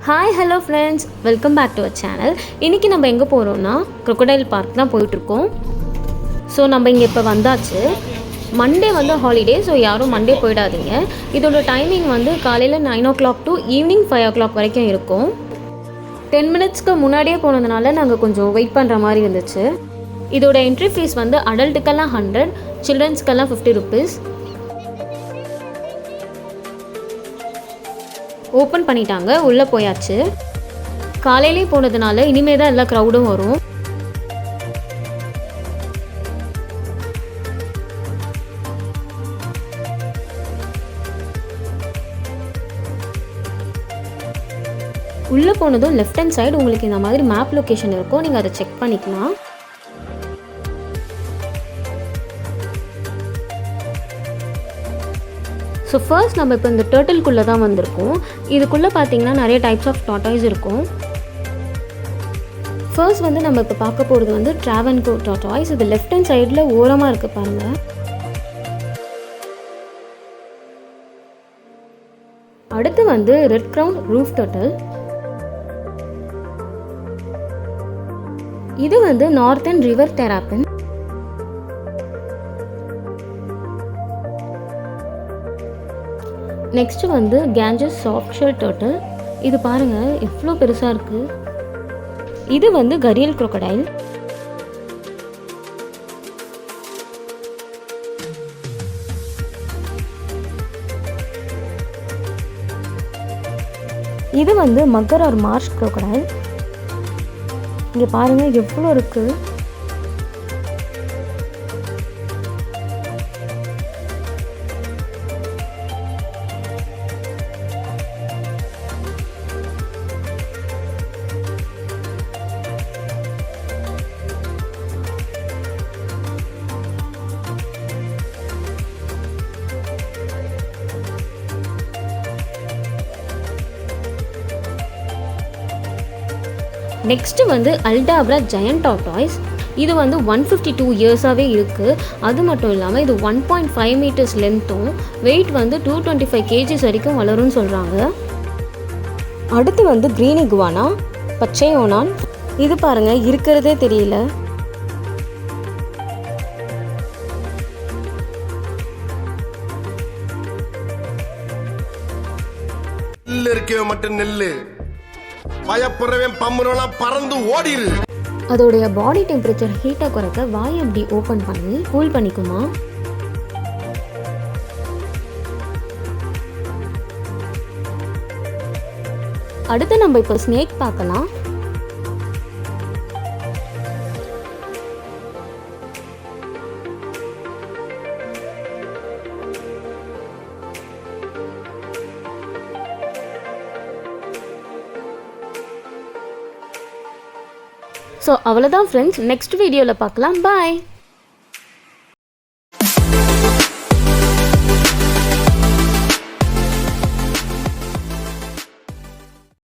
Hi hello friends, welcome back to our channel. இன்றைக்கி நம்ம எங்கே போகிறோம்னா க்ரொக்கடைல் பார்க் தான் போயிட்டுருக்கோம். ஸோ நம்ம இங்கே இப்போ வந்தாச்சு. மண்டே வந்து ஹாலிடே, ஸோ யாரும் மண்டே போயிடாதீங்க. இதோட டைமிங் வந்து காலையில் 9 o'clock டு ஈவினிங் 5 o'clock வரைக்கும் இருக்கும். 10 minutesக்கு முன்னாடியே போனதுனால நாங்கள் கொஞ்சம் வெயிட் பண்ணுற மாதிரி இருந்துச்சு. இதோட என்ட்ரி ஃபீஸ் வந்து அடல்ட்டுக்கெல்லாம் 100, சில்ட்ரன்ஸ்க்கெல்லாம் 50 rupees. ஓப்பன் பண்ணிட்டாங்க, உள்ளே போயாச்சு. காலையிலே போனதுனால இனிமே தான் எல்லா க்ரௌடும் வரும். உள்ளே போனதும் லெஃப்ட் ஹேண்ட் சைடு உங்களுக்கு இந்த மாதிரி மேப் லொக்கேஷன் இருக்கும், நீங்கள் அதை செக் பண்ணிக்கலாம். ஸோ ஃபர்ஸ்ட் நம்ம இப்போ இந்த டர்ட்டில்குள்ளே தான் வந்திருக்கோம். இதுக்குள்ளே பார்த்தீங்கன்னா நிறைய டைப்ஸ் ஆஃப் டாட்டாய்ஸ் இருக்கும். ஃபர்ஸ்ட் வந்து நம்ம இப்போ பார்க்க போகிறது வந்து ட்ராவன்கோ டாட்டாய்ஸ். இது லெஃப்ட் ஹேண்ட் சைடில் ஓரமாக இருக்குது பாருங்கள். அடுத்து வந்து ரெட் க்ரவுன் ரூஃப் டர்ட்டில். இது வந்து நார்த்தன் ரிவர் டெராப்பின். நெக்ஸ்ட் வந்து கேஞ்சஸ் சாஃப்ட் ஷெல் டர்ட்டில். இது பாருங்கள் எவ்வளோ பெருசாக இருக்குது. இது வந்து கரியல் crocodile. இது வந்து மக்கர் ஆர் மார்ஷ் crocodile. இங்கே பாருங்கள் எவ்வளோ இருக்குது. நெக்ஸ்ட்டு வந்து அல்டாப்ரா ஜெயண்ட் டாட்டாய்ஸ். இது வந்து 152 இயர்ஸாகவே இருக்குது. அது மட்டும் இல்லாமல் இது 1.5 meters லென்த்தும் வெயிட் வந்து 225 kgs வரைக்கும் வளரும்னு சொல்கிறாங்க. அடுத்து வந்து க்ரீன் இகுவானா, பச்சை ஓனான். இது பாருங்கள் இருக்கிறதே தெரியல. மட்டும் நெல்லு பயப்படுறவன் பம்புறவன் பறந்து ஓடிரு. அதோடைய பாடி டெம்பரேச்சர் ஹீட்டை குறைக்க வாய் அப்படி ஓப்பன் பண்ணி கூல் பண்ணிக்குமா. அடுத்து நம்ம இப்போ ஸ்னேக் பார்க்கலாம். ஸோ அவ்வளோதான் ஃப்ரெண்ட்ஸ், நெக்ஸ்ட் வீடியோவில் பார்க்கலாம். பாய்.